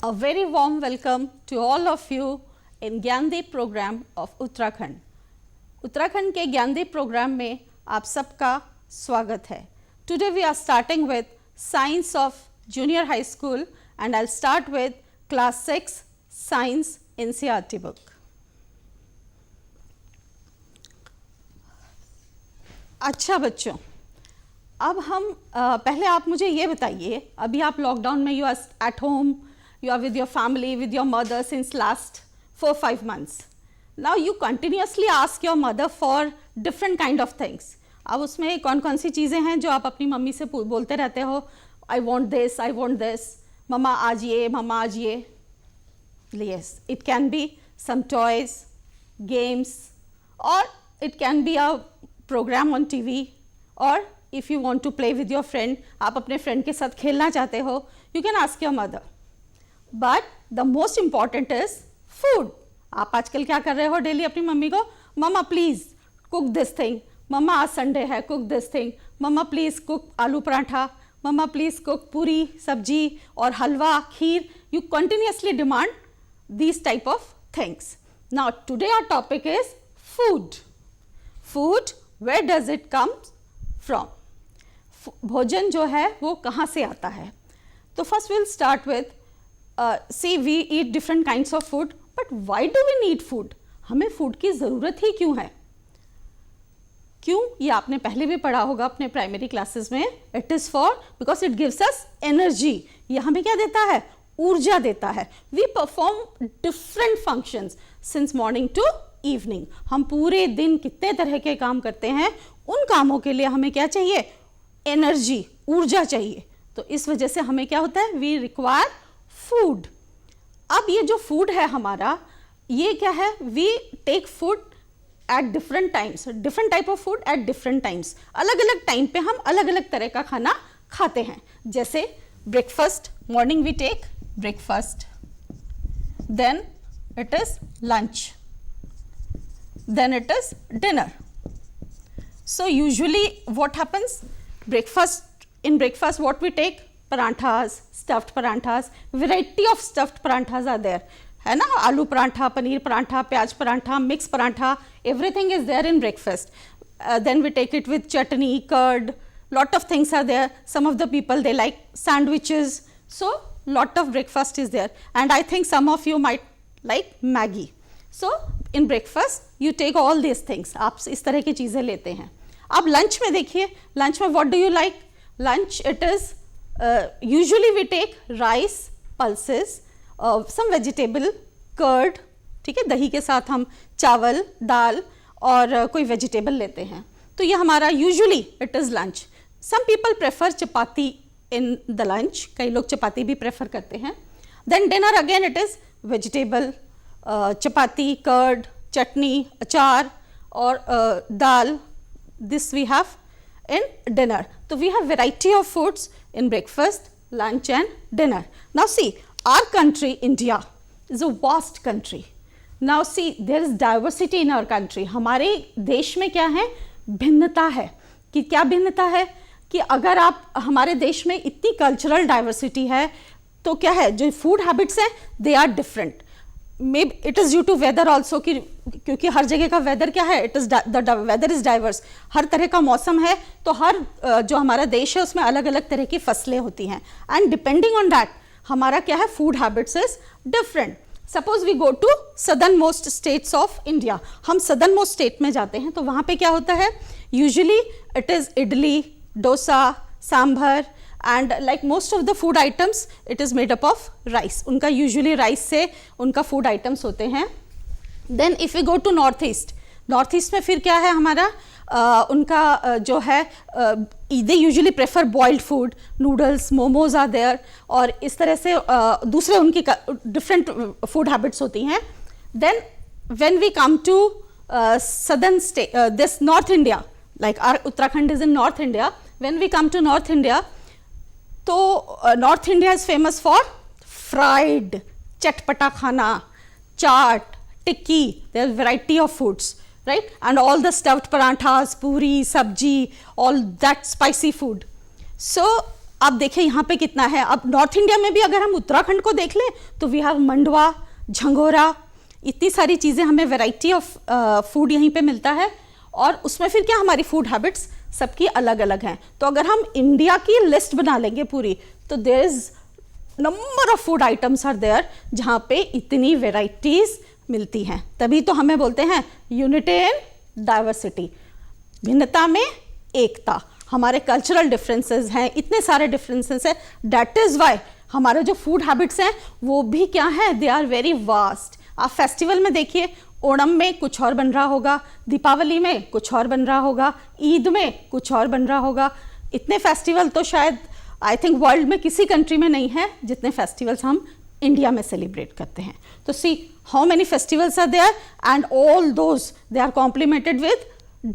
A very warm welcome to all of you in Gyandeep program of Uttarakhand. Uttarakhand के Gyandeep programme में आप सबका स्वागत है. Today we are starting with Science of Junior High School and I'll start with Class 6 Science NCERT book. अच्छा बच्चों, अब हम पहले आप मुझे ये बताइए, अभी आप लॉकडाउन में you are at home, you are with your family, with your mother since last 4-5 months. Now you continuously ask your mother for different kind of things. अब उसमें कौन कौन सी चीज़ें हैं जो आप अपनी मम्मी से बोलते रहते हो? I want this, मम्मा आज ये, मम्मा आज ये. Yes, it can be some toys, games, or it can be a program on TV, or if you want to play with your friend, आप अपने friend के साथ खेलना चाहते हो, you can ask your mother. But the most important is food. आप आजकल क्या कर रहे हो डेली अपनी मम्मी को? Mama please cook this thing, mama आज संडे है cook this thing, mama please cook aloo paratha, mamma please cook पूरी सब्जी और halwa kheer. You continuously demand these type of things. Now today our topic is food. Food, where does it come from? भोजन जो है वो कहाँ से आता है? तो first we'll start with see we eat different kinds of food, but why do we need food? हमें फूड की ज़रूरत ही क्यों है? क्यों? ये आपने पहले भी पढ़ा होगा अपने प्राइमरी क्लासेस में. It is for because it gives us energy. ये हमें क्या देता है? ऊर्जा देता है. We perform different functions since morning to evening. हम पूरे दिन कितने तरह के काम करते हैं, उन कामों के लिए हमें क्या चाहिए? एनर्जी, ऊर्जा चाहिए. तो इस वजह से हमें क्या होता है? We require food. अब ये जो फूड है हमारा, ये क्या है? We take food at different times, different type of food at different times. अलग अलग टाइम पे हम अलग अलग तरह का खाना खाते हैं. जैसे breakfast, morning we take breakfast, then it is lunch, then it is dinner. So usually what happens? Breakfast, in breakfast what we take? Paranthas, stuffed paranthas, variety of stuffed paranthas are there, है ना? आलू पराठा, पनीर पराठा, प्याज paratha, mix paratha, everything is there in breakfast. Then we take it with chutney, curd, lot of things are there. Some of the people they like sandwiches, so lot of breakfast is there. And I think some of you might like Maggi. So in breakfast you take all these things. आप इस तरह की चीज़ें लेते हैं. अब lunch में देखिए, लंच में what do you like? Lunch it is usually we take rice, pulses, some vegetable, curd, ठीक है, दही के साथ हम चावल, दाल और कोई वेजिटेबल लेते हैं. तो ये हमारा usually it is lunch. Some people prefer chapati in the lunch, कई लोग चपाती भी प्रेफर करते हैं. Then dinner again it is vegetable, chapati, curd, chutney, achar और dal. This we have in dinner. So we have variety of foods in breakfast, lunch and dinner. Now see, our country India is a vast country. Now see, there is diversity in our country. हमारे देश में क्या है? भिन्नता है. कि क्या भिन्नता है? कि अगर आप हमारे देश में इतनी कल्चरल डाइवर्सिटी है तो क्या है? जो फूड हैबिट्स हैं they are different. May be it is due to weather also, क्योंकि हर जगह का वेदर क्या है? It is the weather is diverse. हर तरह का मौसम है तो हर जो हमारा देश है उसमें अलग अलग तरह की फसलें होती हैं. एंड डिपेंडिंग ऑन दैट हमारा क्या है? Food habits is different. Suppose we go to southern most states of India. हम सदर्न मोस्ट स्टेट में जाते हैं तो वहाँ पे क्या होता है? Usually it is idli, dosa, sambar, and like most of the food items it is made up of rice. उनका usually rice से उनका food items होते हैं. Then if we go to north east में फिर क्या है हमारा? उनका जो है they usually prefer boiled food, noodles, momos are there, और इस तरह से दूसरे उनकी different food habits होती हैं. Then when we come to southern state, this North India, like our Uttarakhand is in North India. When we come to North India, तो North India is famous for fried, चटपटा खाना, chaat, tikki. There are variety of foods, right? And all the stuffed parathas, puri sabzi, all that spicy food. So आप देखें यहाँ पे कितना है। अब नॉर्थ इंडिया में भी अगर हम उत्तराखंड को देख लें तो वी हैव मंडवा, झंगोरा, इतनी सारी चीज़ें, हमें वैरायटी ऑफ फूड यहीं पे मिलता है। और उसमें फिर क्या, हमारी फूड हैबिट्स सबकी अलग अलग हैं। तो अगर हम इंडिया की लिस्ट बना लेंगे पूरी, तो there is number of food items are there जहाँ पे इतनी वेराइटीज मिलती हैं। तभी तो हमें बोलते हैं यूनिटी इन डाइवर्सिटी, भिन्नता में एकता। हमारे कल्चरल डिफरेंसेस हैं, इतने सारे डिफरेंसेस हैं, दैट इज वाई हमारे जो फूड हैबिट्स हैं वो भी क्या है, दे आर वेरी वास्ट। आप फेस्टिवल में देखिए, ओणम में कुछ और बन रहा होगा, दीपावली में कुछ और बन रहा होगा, ईद में कुछ और बन रहा होगा। इतने फेस्टिवल तो शायद आई थिंक वर्ल्ड में किसी कंट्री में नहीं है जितने फेस्टिवल्स हम इंडिया में सेलिब्रेट करते हैं। तो see how many festivals are there and all those they are complemented with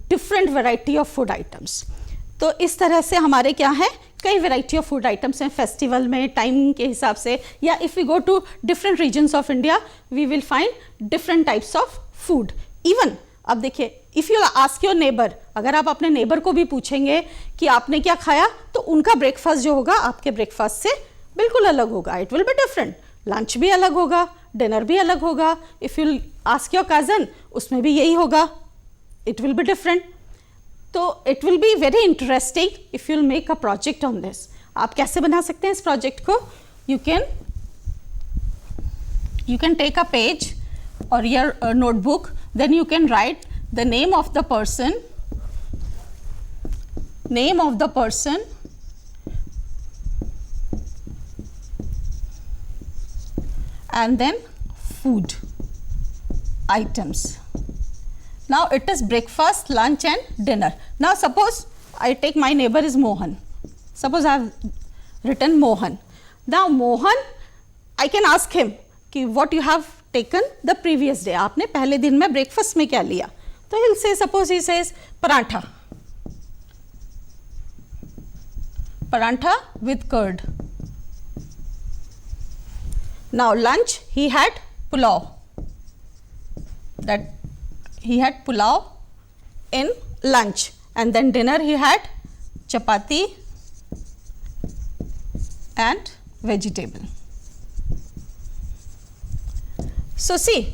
different variety of food items. तो इस तरह से हमारे क्या है, कई वेराइटी ऑफ फूड आइटम्स हैं फेस्टिवल में, टाइम के हिसाब से, या if we go to different regions of India we will find different types of food. Even अब देखिए, if you ask your neighbour, अगर आप अपने नेबर को भी पूछेंगे कि आपने क्या खाया, तो उनका ब्रेकफास्ट जो होगा आपके ब्रेकफास्ट से बिल्कुल अलग होगा। It will be different. Lunch भी अलग होगा, डिनर भी अलग होगा। If you ask your cousin, उसमें भी यही होगा, इट विल बी डिफरेंट। तो it will be very interesting if you'll make a project on this. आप कैसे बना सकते हैं इस प्रोजेक्ट को? You can take a page और your notebook, then you can write the name of the person, and then food items. Now it is breakfast, lunch and dinner. Now suppose I take my neighbor is Mohan. Suppose I have written Mohan. Now Mohan, I can ask him कि what you have taken the previous day. आपने पहले दिन में breakfast में क्या लिया? तो he'll say, suppose he says paratha with curd. Now lunch he had pulao. That he had pulao in lunch, and then dinner he had chapati and vegetable. So see,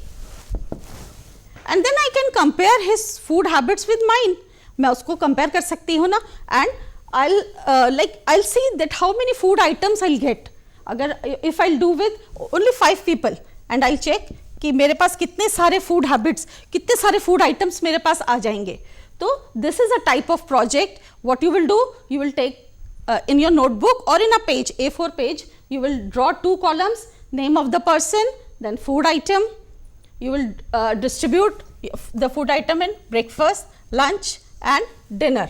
and then I can compare his food habits with mine. मैं उसको compare कर सकती हूँ ना, and I'll see that how many food items I'll get. अगर if I'll do with only 5 people and I'll check कि मेरे पास कितने सारे फूड हैबिट्स, कितने सारे फूड आइटम्स मेरे पास आ जाएंगे। तो this is a type of project. What you will do, you will take in your notebook और in a page, A4 page, you will draw 2 columns, name of the person, then food item. You will distribute the food item in breakfast, lunch and dinner.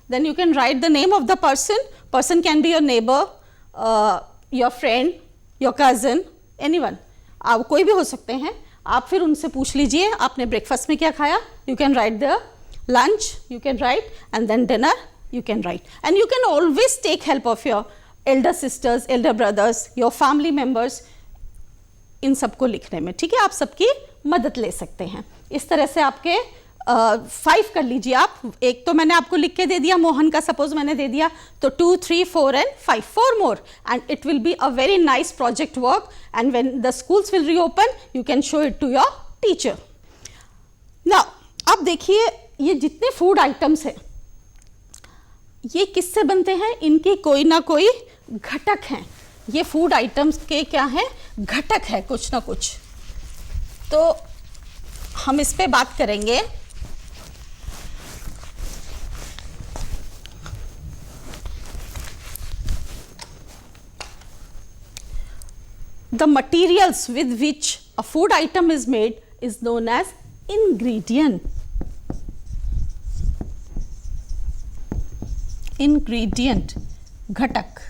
Then you can write the name of the person. Person can be your neighbor, your friend, your cousin, anyone. आप कोई भी हो सकते हैं। आप फिर उनसे पूछ लीजिए आपने ब्रेकफास्ट में क्या खाया। You can write the lunch, you can write, and then dinner you can write. And you can always take help of your elder sisters, elder brothers, your family members इन सबको लिखने में। ठीक है, आप सबकी मदद ले सकते हैं। इस तरह से आपके 5 कर लीजिए आप। एक तो मैंने आपको लिख के दे दिया, मोहन का सपोज मैंने दे दिया, तो 2, 3, 4 and 5, 4 more, and it will be a very nice project work, and when the schools will reopen you can show it to your teacher. Now अब देखिए ये जितने फूड आइटम्स हैं ये किससे बनते हैं, इनके कोई ना कोई घटक हैं। ये फूड आइटम्स के क्या हैं, घटक है कुछ ना कुछ। तो हम इस पे बात करेंगे। The materials with which a food item is made is known as ingredient. Ingredient, घटक।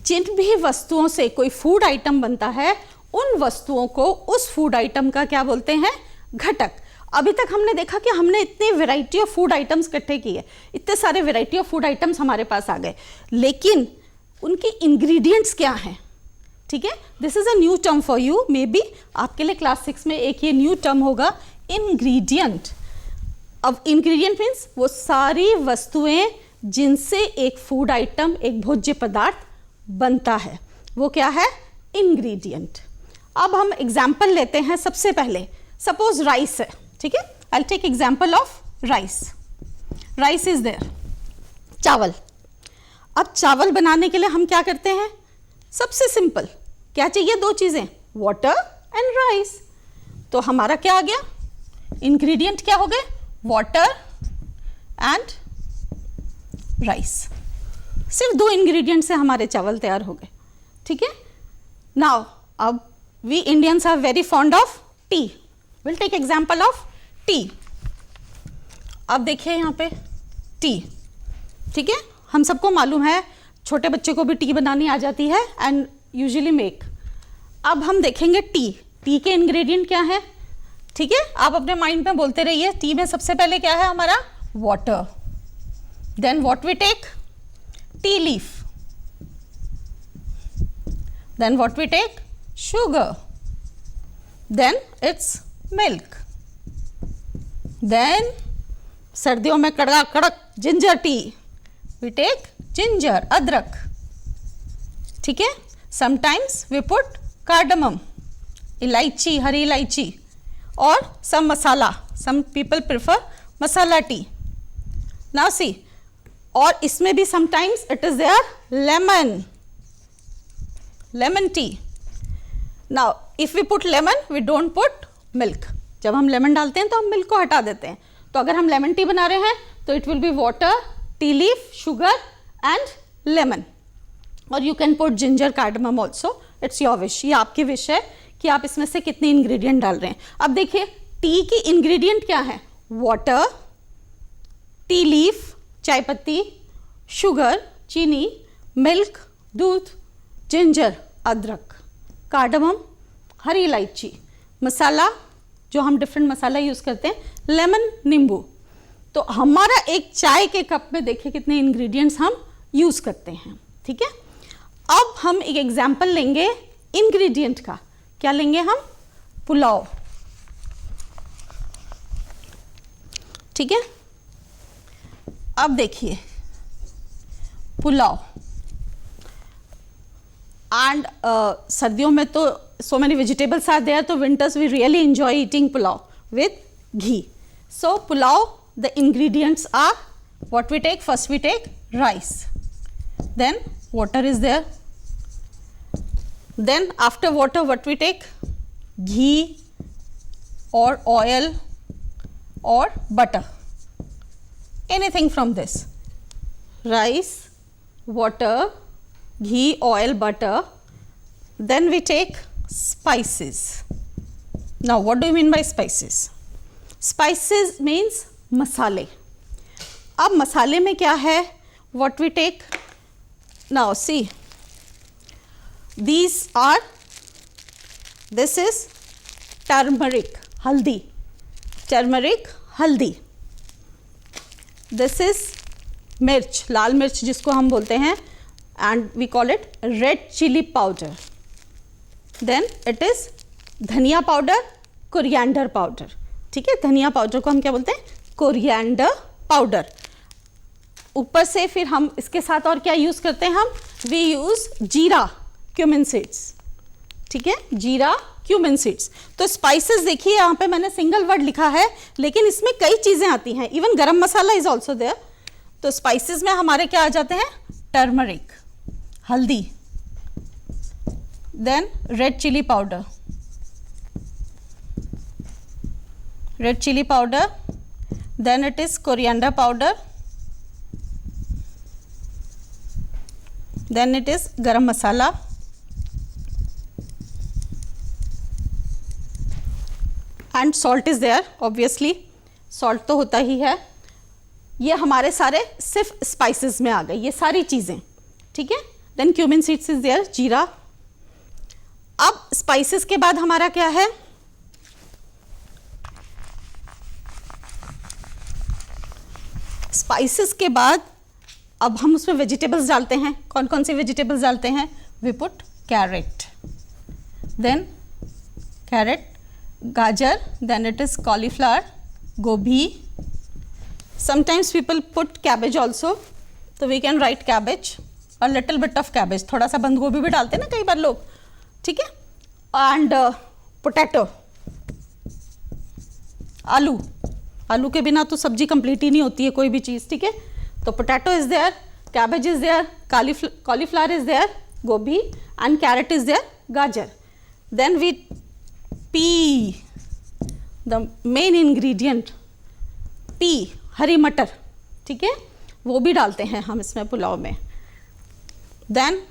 जिन भी वस्तुओं से कोई फूड आइटम बनता है उन वस्तुओं को उस फूड आइटम का क्या बोलते हैं, घटक। अभी तक हमने देखा कि हमने इतनी वैरायटी ऑफ फूड आइटम्स इकट्ठे किए, इतने सारे वैरायटी ऑफ फूड आइटम्स हमारे पास आ गए, लेकिन उनके इंग्रेडिएंट्स क्या हैं, ठीक है, this is a new term for you, may be आपके लिए क्लास 6 में एक ये न्यू टर्म होगा, इंग्रेडिएंट। अब इंग्रेडिएंट मीन्स वो सारी वस्तुएं जिनसे एक फूड आइटम, एक भोज्य पदार्थ बनता है, वो क्या है, इंग्रेडिएंट। अब हम एग्जाम्पल लेते हैं। सबसे पहले सपोज राइस है, ठीक है, I take example of rice. Rice is there, चावल। अब चावल बनाने के लिए हम क्या करते हैं, सबसे सिंपल क्या चाहिए, दो चीजें, वाटर एंड राइस। तो हमारा क्या आ गया, इंग्रेडिएंट क्या हो गए, वाटर एंड राइस। सिर्फ दो इंग्रेडिएंट से हमारे चावल तैयार हो गए, ठीक है। नाउ अब we Indians are very fond of tea, will take example of tea. अब देखिए यहाँ पे टी, ठीक है, हम सबको मालूम है, छोटे बच्चे को भी टी बनानी आ जाती है एंड यूजुअली मेक। अब हम देखेंगे टी, टी के इंग्रेडिएंट क्या है, ठीक है, आप अपने माइंड में बोलते रहिए। टी में सबसे पहले क्या है हमारा, water, then what we take, tea leaf, then what we take, sugar, then it's milk, then सर्दियों में कड़क कड़क ginger tea, we take ginger, अदरक, ठीक है। समटाइम्स we put cardamom, इलायची, हरी इलायची, और some मसाला, some people prefer मसाला टी। now see, और इसमें भी sometimes it is there lemon, lemon tea। Now if we put lemon we don't put milk, जब हम लेमन डालते हैं तो हम मिल्क को हटा देते हैं। तो अगर हम लेमन टी बना रहे हैं तो it will be water, tea leaf, sugar and lemon, और you can put ginger, cardamom also, it's your wish, ये आपकी विश है कि आप इसमें से कितने इंग्रेडिएंट डाल रहे हैं। अब देखिए टी की इंग्रेडिएंट क्या है, वाटर, टी लीफ, चाय पत्ती, शुगर, चीनी, मिल्क, दूध, जिंजर, अदरक, कार्डमम, हरी इलायची, मसाला जो हम डिफरेंट मसाला यूज़ करते हैं, लेमन, नींबू। तो हमारा एक चाय के कप में देखिए कितने इंग्रेडिएंट्स हम यूज़ करते हैं, ठीक है। अब हम एक एग्जाम्पल लेंगे इंग्रेडिएंट का, क्या लेंगे हम, पुलाव, ठीक है। अब देखिए पुलाव, एंड सर्दियों में तो so many vegetables are there, तो winters we really enjoy eating pulao with ghee. So pulao, the ingredients are what we take, first we take rice, then water is there, then after water what we take, ghee or oil or butter, anything from this, rice, water, ghee, oil, butter, then we take spices. Now what do you mean by spices? Spices means मसाले। अब मसाले में क्या है, what we take, now see, these are, this is turmeric, हल्दी, turmeric, हल्दी, this is मिर्च, लाल मिर्च जिसको हम बोलते हैं, and we call it red chili powder, then it is धनिया पाउडर, कोरिएंडर पाउडर, ठीक है, धनिया पाउडर को हम क्या बोलते हैं, कोरिएंडर पाउडर। ऊपर से फिर हम इसके साथ और क्या यूज़ करते हैं, हम वी यूज़ जीरा, क्यूमिन सीड्स, ठीक है, जीरा, क्यूमिन सीड्स। तो स्पाइसेस देखिए यहाँ पे मैंने सिंगल वर्ड लिखा है, लेकिन इसमें कई चीज़ें आती हैं, इवन गरम मसाला इज ऑल्सो देयर। तो स्पाइसेस में हमारे क्या आ जाते हैं, टर्मरिक, हल्दी, then red chili powder, then it is coriander powder, then it is garam masala, and salt is there, obviously salt तो होता ही है। ये हमारे सारे सिर्फ स्पाइसेस में आ गए ये सारी चीज़ें, ठीक है। then cumin seeds is there, जीरा। अब स्पाइसेस के बाद हमारा क्या है, स्पाइसेस के बाद अब हम उसमें वेजिटेबल्स डालते हैं। कौन कौन सी वेजिटेबल्स डालते हैं, we put carrot, then carrot, gajar, then it is cauliflower, gobi. Sometimes people put cabbage also, so we can write cabbage, a little bit of cabbage, थोड़ा सा बंद गोभी भी डालते हैं ना कई बार लोग, ठीक है, and potato, आलू, आलू के बिना तो सब्जी कंप्लीट ही नहीं होती है कोई भी चीज़, ठीक है, तो potato is there, cabbage is there, cauliflower is there, गोभी, एंड कैरेट इज देयर, गाजर. Then we pea, the main ingredient pea, हरी मटर, ठीक है, वो भी डालते हैं हम इसमें पुलाव में. Then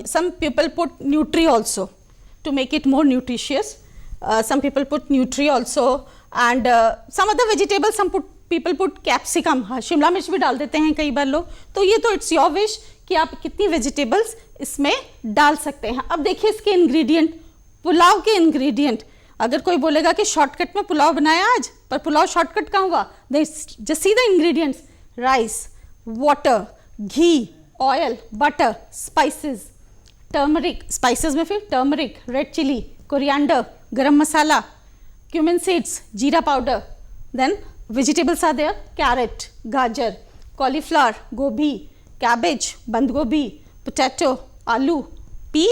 some people put nutri also to make it more nutritious. Some people put nutri also, and some other vegetables, people put capsicum, हाँ शिमला मिर्च भी डाल देते हैं कई बार लोग. तो ये तो इट्स योर विश कि आप कितनी वेजिटेबल्स इसमें डाल सकते हैं. अब देखिए इसके इंग्रेडिएंट, पुलाव के इंग्रेडिएंट. अगर कोई बोलेगा कि शॉर्टकट में पुलाव बनाया आज, पर पुलाव शॉर्टकट कहाँ हुआ? Just see the ingredients: rice, water, ghee, oil, butter, spices, turmeric, spices में फिर टर्मरिक, रेड चिली, कोरिएंडर, गरम मसाला, cumin seeds, jeera powder. Then vegetables are there: carrot, gajar, cauliflower, gobi, cabbage, बंद गोभी, potato, आलू, P,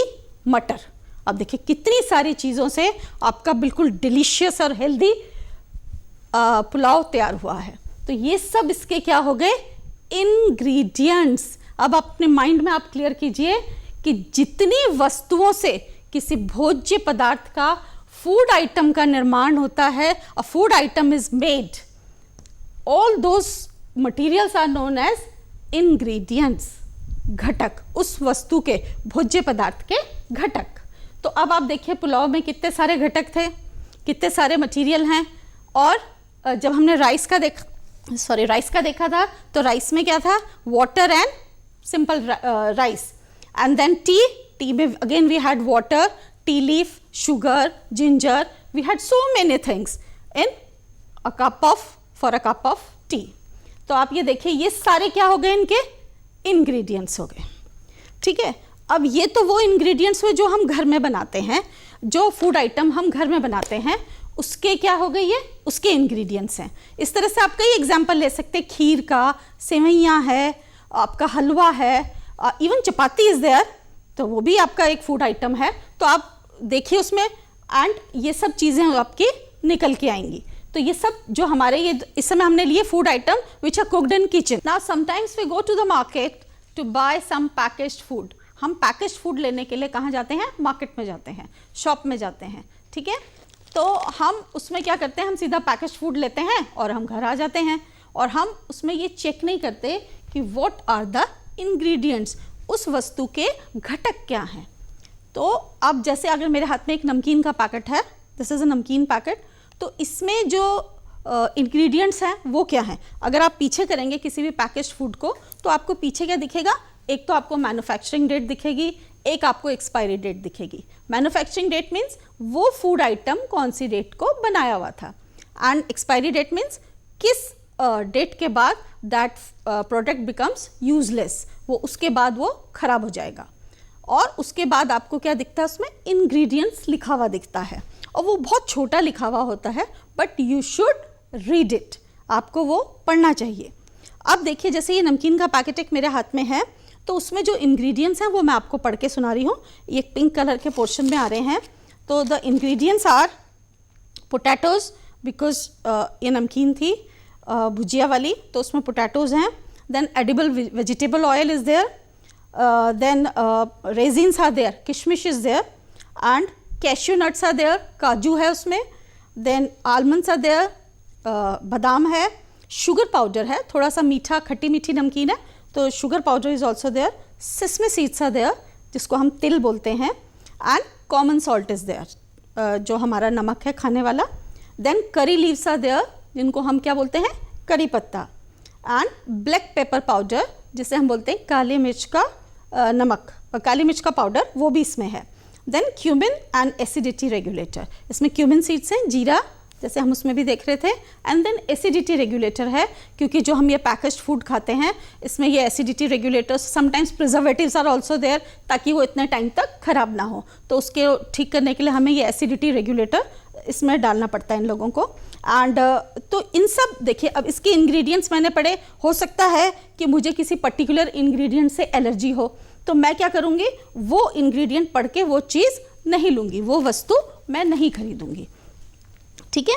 मटर. अब देखिए कितनी सारी चीज़ों से आपका बिल्कुल डिलीशियस और हेल्दी पुलाव तैयार हुआ है. तो ये सब इसके क्या हो गए? इंग्रेडिएंट्स. अब अपने माइंड में आप क्लियर कीजिए कि जितनी वस्तुओं से किसी भोज्य पदार्थ का, फूड आइटम का निर्माण होता है, a food item is made, all those materials are known as ingredients. घटक, उस वस्तु के, भोज्य पदार्थ के घटक. तो अब आप देखिए पुलाव में कितने सारे घटक थे, कितने सारे मटीरियल हैं. और जब हमने राइस का देखा था, तो राइस में क्या था? Water and simple rice. And then tea में again we had water, tea leaf, sugar, ginger. We had so many things in for a cup of tea. तो आप ये देखिए ये सारे क्या हो गए? इनके इंग्रेडिएंट्स हो गए, ठीक है. अब ये तो वो इंग्रेडिएंट्स हुए जो हम घर में बनाते हैं, जो फूड आइटम हम घर में बनाते हैं, उसके क्या हो गए? ये उसके इंग्रेडिएंट्स हैं. इस तरह से आप कई एग्जाम्पल ले सकते हैं. खीर का, सेवैयाँ है, आपका हलवा है, इवन चपाती इज देयर, तो वो भी आपका एक फूड आइटम है. तो आप देखिए उसमें, एंड ये सब चीज़ें आपकी निकल के आएंगी. तो ये सब जो हमारे ये इस समय हमने लिए food item which are cooked in kitchen. Now sometimes we go to the market to buy some packaged food. हम पैकेज्ड फूड लेने के लिए कहाँ जाते हैं? मार्केट में जाते हैं, शॉप में जाते हैं, ठीक है. तो हम उसमें क्या करते हैं? हम सीधा पैकेज्ड फूड लेते हैं और हम घर आ जाते हैं, और हम उसमें ये चेक नहीं करते कि व्हाट आर द इंग्रेडिएंट्स, उस वस्तु के घटक क्या हैं. तो अब जैसे अगर मेरे हाथ में एक नमकीन का पैकेट है, दिस इज़ अ नमकीन पैकेट, तो इसमें जो इंग्रेडिएंट्स हैं वो क्या हैं? अगर आप पीछे करेंगे किसी भी पैकेज्ड फूड को, तो आपको पीछे क्या दिखेगा? एक तो आपको मैन्युफैक्चरिंग डेट दिखेगी, एक आपको एक्सपायरी डेट दिखेगी. मैन्युफैक्चरिंग डेट मीन्स वो फूड आइटम कौन सी डेट को बनाया हुआ था, एंड एक्सपायरी डेट मीन्स किस डेट के बाद दैट प्रोडक्ट बिकम्स यूजलेस, वो उसके बाद वो खराब हो जाएगा. और उसके बाद आपको क्या दिखता है? उसमें इंग्रेडिएंट्स लिखा हुआ दिखता है, और वो बहुत छोटा लिखा हुआ होता है, but you should read it, आपको वो पढ़ना चाहिए. अब देखिए जैसे ये नमकीन का पैकेट एक मेरे हाथ में है, तो उसमें जो इंग्रेडिएंट्स हैं वो मैं आपको पढ़ के सुना रही हूँ. ये पिंक कलर के पोर्शन में आ रहे हैं. तो the ingredients are potatoes, because ये नमकीन थी भुजिया वाली, तो उसमें पोटैटोज हैं. Then edible vegetable oil is there, then raisins are there, kishmish is there, and cashew nuts are there, काजू है उसमें. then almonds are there, बादाम है, शुगर पाउडर है, थोड़ा सा मीठा, खट्टी मीठी नमकीन है, तो sugar powder is also there. Sesame seeds are there, जिसको हम तिल बोलते हैं, and common salt is there, जो हमारा नमक है खाने वाला. Then curry leaves are there, जिनको हम क्या बोलते हैं? करी पत्ता. एंड ब्लैक पेपर पाउडर, जिसे हम बोलते हैं काली मिर्च का नमक, काली मिर्च का पाउडर, वो भी इसमें है. Then cumin and acidity regulator, इसमें क्यूमिन सीड्स हैं, जीरा, जैसे हम उसमें भी देख रहे थे। एंड देन एसिडिटी रेगुलेटर है, क्योंकि जो हम ये पैकेज्ड फूड खाते हैं इसमें ये acidity regulators, sometimes preservatives are also there, ताकि वो इतने टाइम तक खराब ना हो। तो उसके ठीक करने के लिए हमें ये एसिडिटी रेगुलेटर इसमें डालना पड़ता है इन लोगों को। एंड तो इन सब देखिए, अब इसके इंग्रेडिएंट्स मैंने पढ़े, हो सकता है कि मुझे किसी पर्टिकुलर इंग्रेडिएंट से एलर्जी हो, तो मैं क्या करूँगी, वो इंग्रेडिएंट पढ़ के वो चीज़ नहीं लूँगी, वो वस्तु मैं नहीं खरीदूँगी, ठीक है।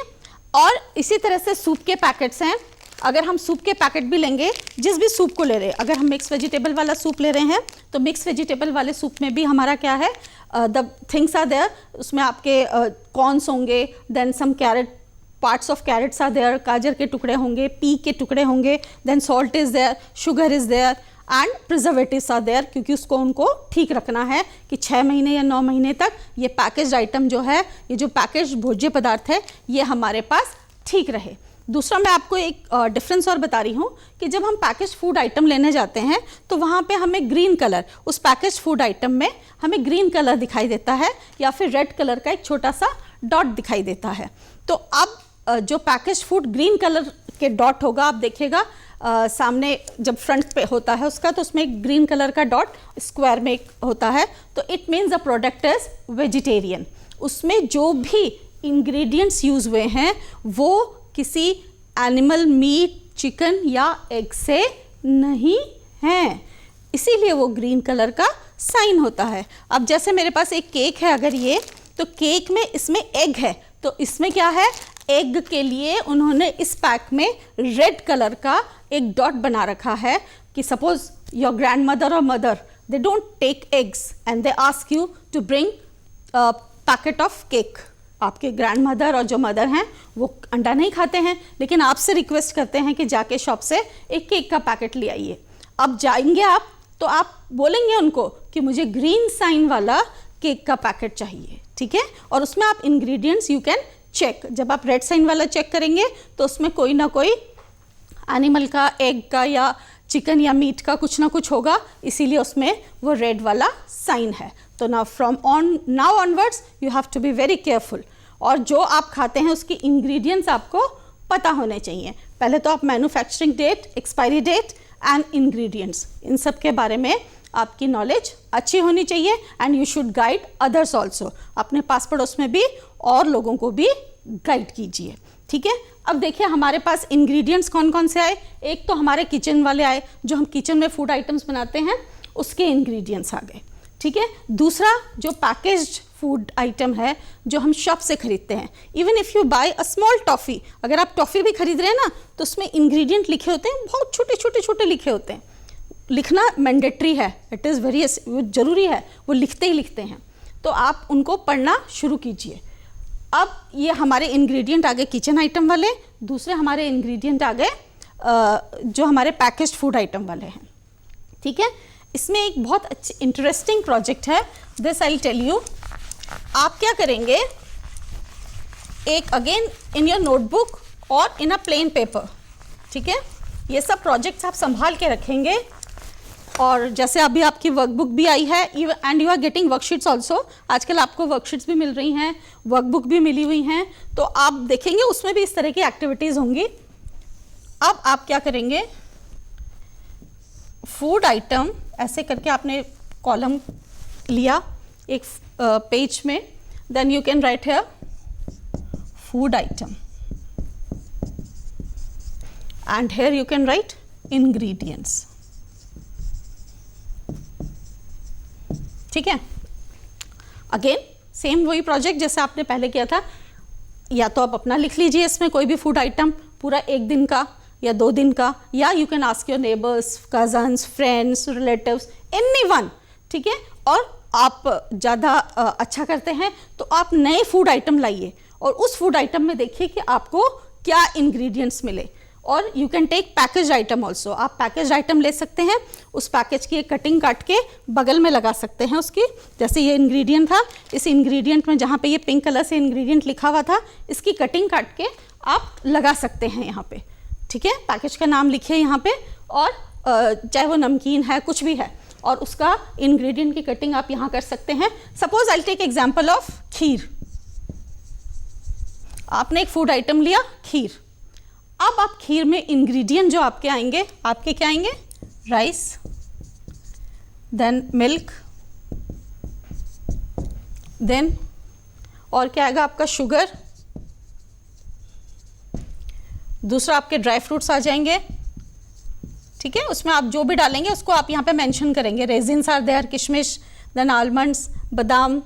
और इसी तरह से सूप के पैकेट्स हैं, अगर हम सूप के पैकेट भी लेंगे, जिस भी सूप को ले रहे हैं, अगर हम मिक्स वेजिटेबल वाला सूप ले रहे हैं तो मिक्स वेजिटेबल वाले सूप में भी हमारा क्या है, द थिंग्स आर देयर, उसमें आपके कॉर्न्स होंगे, then some carrot, parts of carrots are there, गाजर के टुकड़े होंगे, पी के टुकड़े होंगे, then salt is there, sugar is there and preservatives are there, क्योंकि उसको उनको ठीक रखना है कि 6 महीने या 9 महीने तक ये पैकेज आइटम जो है, ये जो पैकेज भोज्य पदार्थ है, ये हमारे पास ठीक रहे। दूसरा मैं आपको एक डिफरेंस और बता रही हूँ कि जब हम पैकेज फूड आइटम लेने जाते हैं तो वहाँ पे हमें ग्रीन कलर, उस पैकेज फूड आइटम में हमें ग्रीन कलर दिखाई देता है या फिर रेड कलर का एक छोटा सा डॉट दिखाई देता है। तो अब जो पैकेज फूड ग्रीन कलर के डॉट होगा, आप देखिएगा सामने जब फ्रंट पे होता है उसका, तो उसमें एक ग्रीन कलर का डॉट स्क्वायर में होता है, तो it means the product is vegetarian. उसमें जो भी इंग्रेडिएंट्स यूज हुए हैं वो किसी एनिमल मीट, चिकन या एग से नहीं हैं, इसीलिए वो ग्रीन कलर का साइन होता है। अब जैसे मेरे पास एक केक है, अगर ये, तो केक में इसमें एग है, तो इसमें क्या है, एग के लिए उन्होंने इस पैक में रेड कलर का एक डॉट बना रखा है कि सपोज योर ग्रैंडमदर और mother, they don't take eggs and they ask you to bring packet of cake. आपके ग्रैंडमदर और जो मदर हैं वो अंडा नहीं खाते हैं, लेकिन आपसे रिक्वेस्ट करते हैं कि जाके शॉप से एक केक का पैकेट ले आइए। अब जाएंगे आप तो आप बोलेंगे उनको कि मुझे ग्रीन साइन वाला केक का पैकेट चाहिए, ठीक है, और उसमें आप इंग्रेडिएंट्स यू कैन चेक। जब आप रेड साइन वाला चेक करेंगे तो उसमें कोई ना कोई एनिमल का, एग का या चिकन या मीट का कुछ ना कुछ होगा, इसीलिए उसमें वो रेड वाला साइन है। तो now onwards you have to be very careful, और जो आप खाते हैं उसकी इंग्रेडिएंट्स आपको पता होने चाहिए। पहले तो आप manufacturing date, expiry date and ingredients, इन सब के बारे में आपकी नॉलेज अच्छी होनी चाहिए, and you should guide others also. अपने पास पड़ोस में भी और लोगों को भी गाइड कीजिए, ठीक है। अब देखिए हमारे पास इंग्रेडिएंट्स कौन कौन से आए। एक तो हमारे किचन वाले आए, जो हम किचन में फूड आइटम्स बनाते हैं उसके इंग्रेडिएंट्स आ गए, ठीक है। दूसरा जो पैकेज्ड फूड आइटम है जो हम शॉप से खरीदते हैं, even if you buy a small toffee, अगर आप टॉफ़ी भी खरीद रहे हैं ना तो उसमें इंग्रेडिएंट लिखे होते हैं, बहुत छोटे छोटे छोटे लिखे होते हैं। लिखना मैंडेटरी है, इट इज़ वेरी ज़रूरी है, वो लिखते ही लिखते हैं, तो आप उनको पढ़ना शुरू कीजिए। अब ये हमारे इंग्रेडिएंट आ गए किचन आइटम वाले, दूसरे हमारे इंग्रेडिएंट आ गए जो हमारे पैकेज्ड फूड आइटम वाले हैं, ठीक है। इसमें एक बहुत अच्छी इंटरेस्टिंग प्रोजेक्ट है, दिस आई टेल यू। आप क्या करेंगे, एक अगेन इन योर नोटबुक और इन अ प्लेन पेपर, ठीक है, ये सब प्रोजेक्ट्स आप संभाल के रखेंगे। और जैसे अभी आपकी वर्कबुक भी आई है and you are getting worksheets also, आजकल आपको वर्कशीट्स भी मिल रही हैं, वर्कबुक भी मिली हुई हैं, तो आप देखेंगे उसमें भी इस तरह की एक्टिविटीज़ होंगी। अब आप क्या करेंगे, फूड आइटम ऐसे करके आपने कॉलम लिया एक पेज में, then you can write here food item and here you can write ingredients, ठीक है। अगेन सेम वही प्रोजेक्ट जैसे आपने पहले किया था, या तो आप अपना लिख लीजिए इसमें कोई भी फूड आइटम पूरा 1 दिन का या 2 दिन का, या you can ask your neighbours, cousins, friends, relatives, anyone, ठीक है। और आप ज़्यादा अच्छा करते हैं तो आप नए फूड आइटम लाइए और उस फूड आइटम में देखिए कि आपको क्या इंग्रेडिएंट्स मिले। और you can take package item also, आप पैकेज आइटम ले सकते हैं, उस पैकेज की एक कटिंग काट के बगल में लगा सकते हैं उसकी। जैसे ये इंग्रेडिएंट था, इस इंग्रेडिएंट में जहाँ पे ये पिंक कलर से इंग्रेडिएंट लिखा हुआ था, इसकी कटिंग काट के आप लगा सकते हैं यहाँ पे, ठीक है। पैकेज का नाम लिखिए यहाँ पे, और चाहे वो नमकीन है, कुछ भी है, और उसका इंग्रेडिएंट की कटिंग आप यहाँ कर सकते हैं। Suppose I take example of kheer. आपने एक फूड आइटम लिया खीर। अब आप खीर में इंग्रेडिएंट जो आपके आएंगे, आपके क्या आएंगे? राइस, देन मिल्क, देन और क्या आएगा आपका? शुगर, दूसरा आपके ड्राई फ्रूट्स आ जाएंगे, ठीक है। उसमें आप जो भी डालेंगे उसको आप यहाँ पे मेंशन करेंगे। रेजिन्स आर देयर, किशमिश, देन आलमंड्स, बादाम,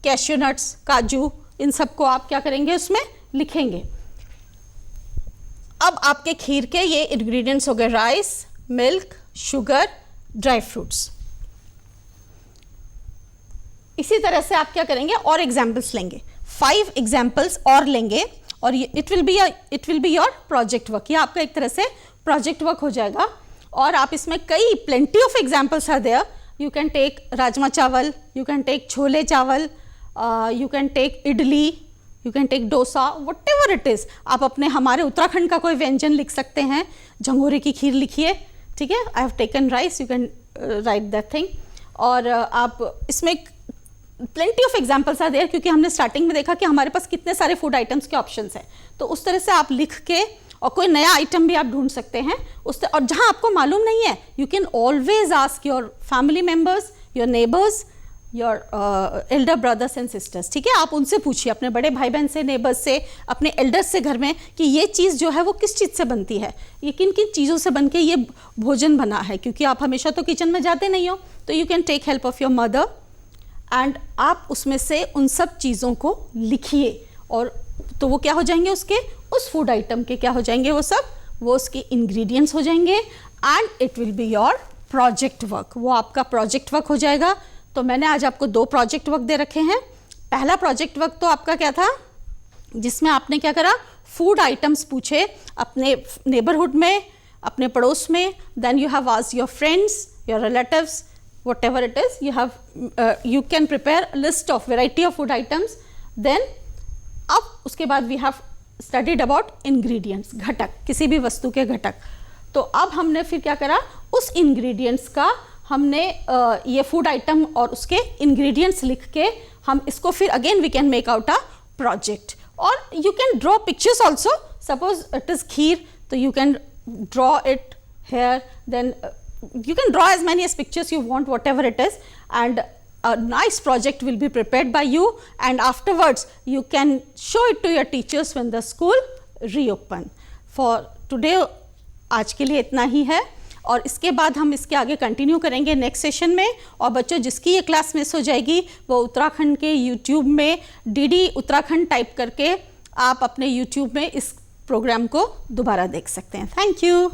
कैश्यू नट्स, काजू, इन सबको आप क्या करेंगे? उसमें लिखेंगे। अब आपके खीर के ये इंग्रेडिएंट्स हो गए, rice, milk, sugar, dry fruits. इसी तरह से आप क्या करेंगे? और एग्जाम्पल्स लेंगे, 5 एग्जाम्पल्स और लेंगे, और ये it will be your project work. ये आपका एक तरह से प्रोजेक्ट वर्क हो जाएगा। और आप इसमें कई plenty of examples are there. You can take rajma chawal, you can take chole chawal, you can take idli, you can take dosa, whatever it is. आप अपने हमारे उत्तराखंड का कोई व्यंजन लिख सकते हैं। झंगोरे की खीर लिखिए, ठीक है। I have taken rice, you can write that thing. और आप इसमें plenty of examples are there, क्योंकि हमने स्टार्टिंग में देखा कि हमारे पास कितने सारे फूड आइटम्स के ऑप्शंस हैं। तो उस तरह से आप लिख के, और कोई नया आइटम भी आप ढूंढ सकते हैं उस और जहां आपको मालूम नहीं है, you can always ask your family members, your neighbours, your Elder brothers and sisters, ठीक है। आप उनसे पूछिए, अपने बड़े भाई बहन से, नेबर्स से, अपने एल्डर्स से घर में, कि ये चीज़ जो है वो किस चीज़ से बनती है, ये किन किन चीज़ों से बन के ये भोजन बना है। क्योंकि आप हमेशा तो किचन में जाते नहीं हो, तो you can take help of your mother and आप उसमें से उन सब चीज़ों को लिखिए। और तो वो क्या हो जाएंगे? उसके उस फूड आइटम के क्या हो जाएंगे? वो सब, वो उसके इंग्रेडिएंट्स हो जाएंगे, and it will be your project work. वो आपका प्रोजेक्ट वर्क हो जाएगा। तो मैंने आज आपको 2 प्रोजेक्ट वर्क दे रखे हैं। पहला प्रोजेक्ट वर्क तो आपका क्या था, जिसमें आपने क्या करा? फूड आइटम्स पूछे अपने नेबरहुड में, अपने पड़ोस में। Then you have asked your friends, your relatives, whatever it is, you can prepare a list of variety of food items. Then अब उसके बाद we have studied about ingredients, घटक, किसी भी वस्तु के घटक। तो अब हमने फिर क्या करा? उस ingredients का हमने ये फूड आइटम और उसके ingredients लिख के हम इसको फिर again we can make out a project. और you can draw pictures also. Suppose it is kheer, तो you can draw it here, then you can draw as many as pictures you want, whatever it is, and a nice project will be prepared by you, and afterwards you can show it to your teachers when the school reopen. For today आज के लिए इतना ही है, और इसके बाद हम इसके आगे कंटिन्यू करेंगे नेक्स्ट सेशन में। और बच्चों, जिसकी ये क्लास मिस हो जाएगी वो उत्तराखंड के यूट्यूब में DD उत्तराखंड टाइप करके आप अपने यूट्यूब में इस प्रोग्राम को दोबारा देख सकते हैं। Thank you.